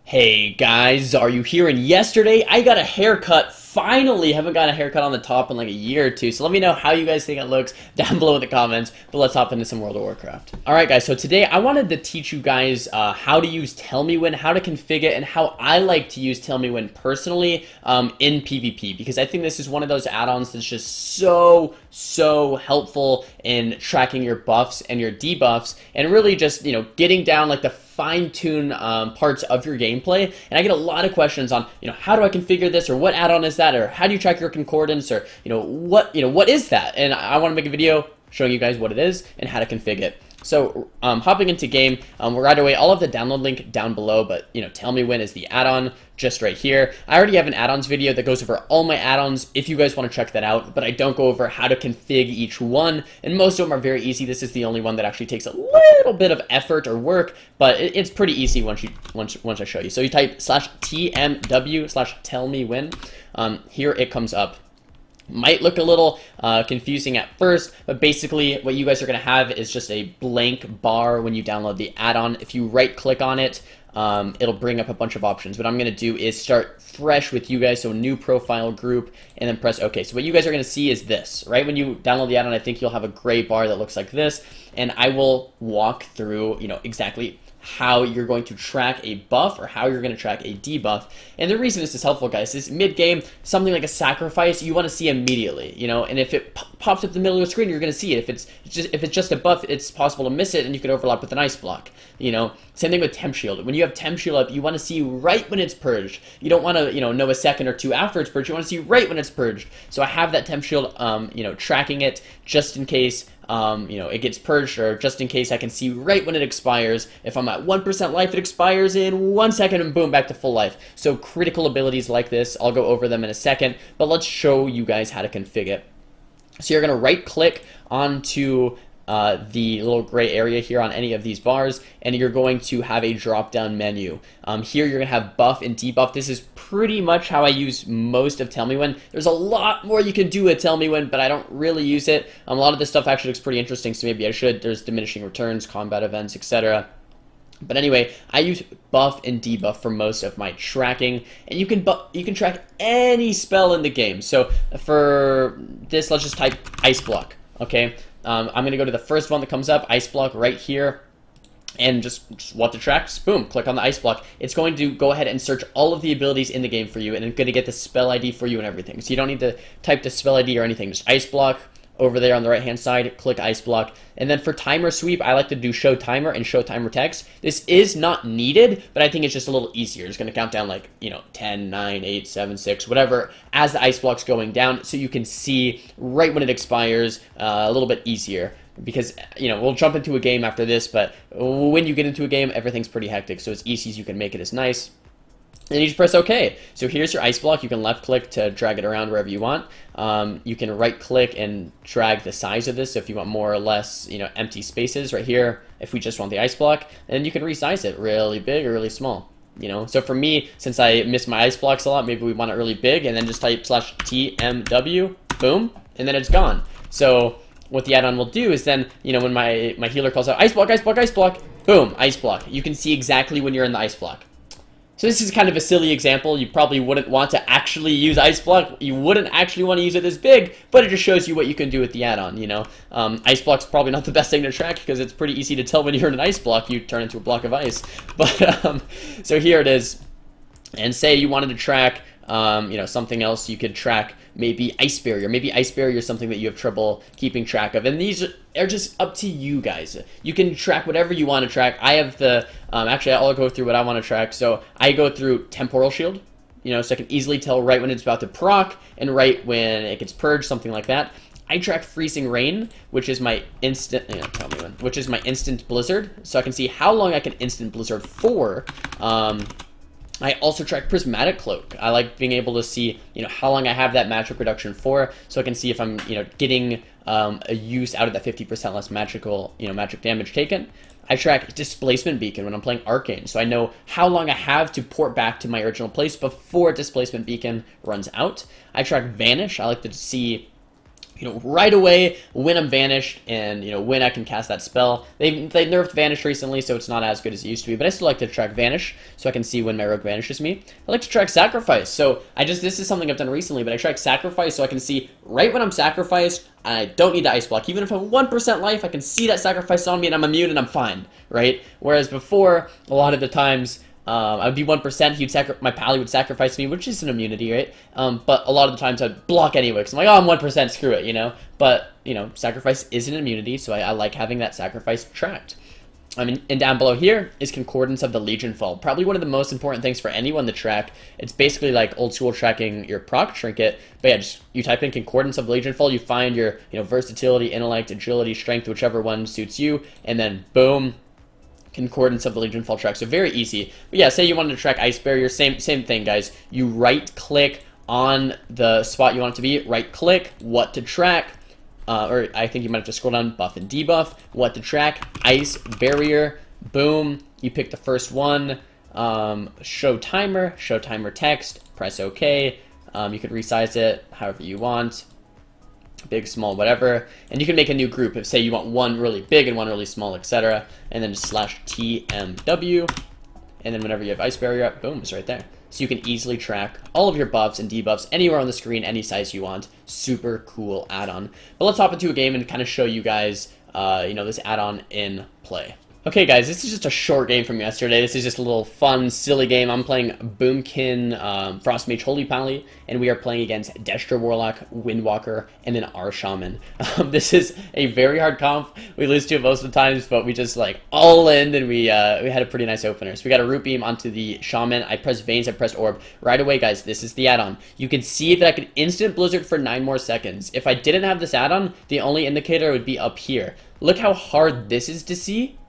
Hey guys, are you here? And yesterday I got a haircut. Finally, haven't got a haircut on the top in like a year or two. So let me know how you guys think it looks down below in the comments. But let's hop into some World of Warcraft. Alright guys, so today I wanted to teach you guys how to use Tell Me When, how to configure it, and how I like to use Tell Me When personally in PvP. Because I think this is one of those add-ons that's just so helpful in tracking your buffs and your debuffs. And really just, getting down like the fine-tune parts of your gameplay. And I get a lot of questions on, how do I configure this, or what add-on is that, or how do you track your concordance, or what is that? And I want to make a video showing you guys what it is and how to configure it. So hopping into game, right away, I'll have the download link down below, but Tell Me When is the add-on just right here. I already have an add-ons video that goes over all my add-ons if you guys want to check that out, but I don't go over how to config each one, and most of them are very easy. This is the only one that actually takes a little bit of effort or work, but it's pretty easy once I show you. So you type /tmw/tellmewhen. Here it comes up. Might look a little confusing at first, but basically what you guys are going to have is just a blank bar when you download the add-on. If you right click on it, it'll bring up a bunch of options. What I'm going to do is start fresh with you guys, so new profile group, and then press OK. So what you guys are going to see is this, right? When you download the add-on, I think you'll have a gray bar that looks like this, and I will walk through, exactly how you're going to track a buff or how you're going to track a debuff. And the reason this is helpful, guys, is mid-game, something like a sacrifice, you want to see immediately, and if it pops up in the middle of the screen, you're going to see it. If it's just a buff, it's possible to miss it, and you could overlap with an ice block. Same thing with temp shield. When you have temp shield up, you want to see right when it's purged. You don't want to, know a second or two after it's purged. You want to see right when it's purged. So I have that temp shield, tracking it just in case it gets purged, or just in case I can see right when it expires. If I'm at 1% life, it expires in 1 second, and boom, back to full life. So critical abilities like this, I'll go over them in a second, but let's show you guys how to configure it. So you're going to right click onto the little gray area here on any of these bars, and you're going to have a drop down menu. Here you're going to have buff and debuff. This is pretty much how I use most of Tell Me When. There's a lot more you can do with Tell Me When, but I don't really use it. A lot of this stuff actually looks pretty interesting, so maybe I should. There's diminishing returns, combat events, etc. But anyway, I use buff and debuff for most of my tracking, and you can track any spell in the game. So for this, let's just type Ice Block, okay? I'm going to go to the first one that comes up, Ice Block, right here, and just what to track, boom, click on the Ice Block. It's going to go ahead and search all of the abilities in the game for you, and it's going to get the spell ID for you and everything. So you don't need to type the spell ID or anything, just Ice Block. Over there on the right hand side, click Ice Block. And then for timer sweep, I like to do show timer and show timer text. This is not needed, but I think it's just a little easier. It's going to count down like 10, 9, 8, 7, 6, whatever, as the ice block's going down, so you can see right when it expires, a little bit easier. Because we'll jump into a game after this, but when you get into a game, everything's pretty hectic, so as easy as you can make it is nice. And you just press OK. So here's your ice block. You can left click to drag it around wherever you want. You can right click and drag the size of this. So if you want more or less, empty spaces right here, if we just want the ice block, then you can resize it really big or really small. So for me, since I miss my ice blocks a lot, maybe we want it really big, and then just type /TMW, boom, and then it's gone. So what the add-on will do is then, when my healer calls out ice block, ice block, ice block, boom, ice block. You can see exactly when you're in the ice block. So this is kind of a silly example. You probably wouldn't want to actually use Ice Block. You wouldn't actually want to use it this big, but it just shows you what you can do with the add-on, Ice Block's probably not the best thing to track because it's pretty easy to tell when you're in an ice block, you turn into a block of ice. But, so here it is. And say you wanted to track, something else, you could track maybe Ice Barrier. Maybe Ice Barrier is something that you have trouble keeping track of. And these are just up to you guys. You can track whatever you want to track. I have the, actually I'll go through what I want to track. So I go through Temporal Shield, so I can easily tell right when it's about to proc and right when it gets purged, something like that. I track Freezing Rain, which is my instant, which is my instant blizzard. So I can see how long I can instant blizzard for. I also track Prismatic Cloak. I like being able to see, how long I have that magic reduction for, so I can see if I'm, getting a use out of that 50% less magical, magic damage taken. I track Displacement Beacon when I'm playing Arcane, so I know how long I have to port back to my original place before Displacement Beacon runs out. I track Vanish. I like to see right away when I'm vanished and, when I can cast that spell. They nerfed Vanish recently, so it's not as good as it used to be, but I still like to track Vanish, so I can see when my rogue vanishes me. I like to track Sacrifice, so this is something I've done recently, but I track Sacrifice so I can see right when I'm sacrificed. I don't need to Ice Block. Even if I'm 1% life, I can see that Sacrifice on me and I'm immune and I'm fine, right? Whereas before, a lot of the times, I would be 1%, my pally would sacrifice me, which is an immunity, right? But a lot of the times I'd block anyway, because I'm like, oh, I'm 1%, screw it, But, sacrifice is an immunity, so I like having that sacrifice tracked. And down below here is Concordance of the Legion Fall. Probably one of the most important things for anyone to track. It's basically like old school tracking your proc trinket. But yeah, you type in Concordance of the Legion Fall, you find your, versatility, intellect, agility, strength, whichever one suits you, and then boom, Concordance of the Legion Fall track. So very easy. But yeah, say you wanted to track Ice Barrier, same thing, guys. You right click on the spot you want it to be, right click, what to track, or I think you might have to scroll down, buff and debuff, what to track, Ice Barrier, boom, you pick the first one, show timer text, press OK, you could resize it however you want, big, small, whatever, and you can make a new group if, say, you want one really big and one really small, etc., and then just slash TMW, and then whenever you have Ice Barrier up, boom, it's right there. So you can easily track all of your buffs and debuffs anywhere on the screen, any size you want. Super cool add-on. But let's hop into a game and kind of show you guys, this add-on in play. Okay, guys, this is just a short game from yesterday. This is just a little fun, silly game. I'm playing Boomkin, Frostmage Holy Pally, and we are playing against Destra Warlock, Windwalker, and an R Shaman. This is a very hard comp. We lose to it most of the times, but we just all in, and we had a pretty nice opener. So we got a Root Beam onto the Shaman. I pressed Veins, I pressed Orb. Right away, guys, this is the add-on. You can see that I could instant Blizzard for 9 more seconds. If I didn't have this add-on, the only indicator would be up here. Look how hard this is to see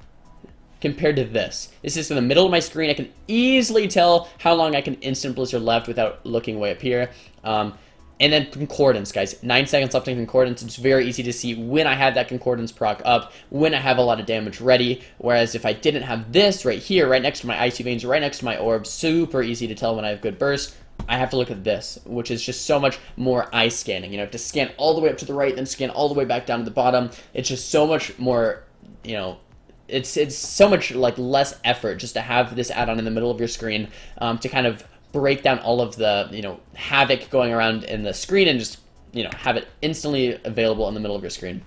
compared to this. This is in the middle of my screen. I can easily tell how long I can instant Blizzard left without looking way up here. And then Concordance, guys. 9 seconds left in Concordance. It's very easy to see when I have that Concordance proc up, when I have a lot of damage ready. Whereas if I didn't have this right here, right next to my Icy Veins, right next to my Orb, super easy to tell when I have good burst. I have to look at this, which is just so much more eye scanning. I have to scan all the way up to the right, then scan all the way back down to the bottom. It's just so much more, it's so much less effort just to have this add-on in the middle of your screen to kind of break down all of the havoc going around in the screen and just have it instantly available in the middle of your screen.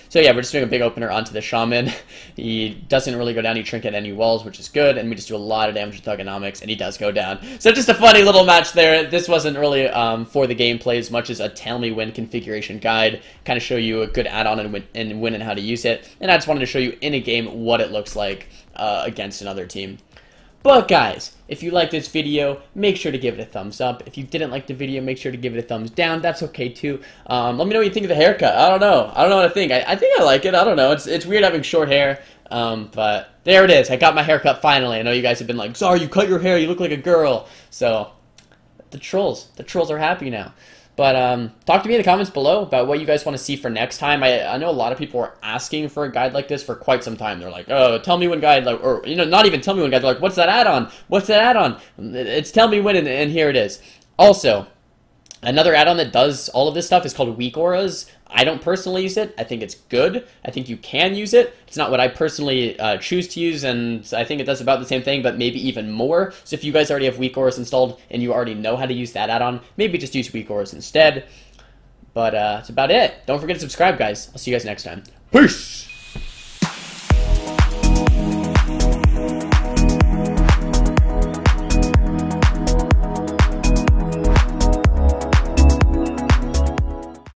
So yeah, we're just doing a big opener onto the Shaman. He doesn't really go down any trinket, any walls, which is good, and we just do a lot of damage with Thugonomics, and he does go down. So just a funny little match there. This wasn't really for the gameplay as much as a tell me when configuration guide, kind of show you a good add-on and when and how to use it. And I just wanted to show you in a game what it looks like against another team. But guys, if you like this video, make sure to give it a thumbs up. If you didn't like the video, make sure to give it a thumbs down. That's okay too. Let me know what you think of the haircut. I don't know what to think. I think I like it. I don't know. It's weird having short hair. But there it is. I got my haircut finally. I know you guys have been like, Xaryu, you cut your hair. You look like a girl. So the trolls are happy now. But talk to me in the comments below about what you guys want to see for next time. I know a lot of people are asking for a guide like this for quite some time. They're like, oh, tell me when guide, or not even tell me when guide. They're like, what's that add-on? What's that add-on? It's tell me when, and here it is. Also, another add-on that does all of this stuff is called Weak Auras. I don't personally use it. I think it's good. I think you can use it. It's not what I personally choose to use, and I think it does about the same thing, but maybe even more. So if you guys already have Weak Auras installed and you already know how to use that add-on, maybe just use Weak Auras instead. But that's about it. Don't forget to subscribe, guys. I'll see you guys next time. Peace!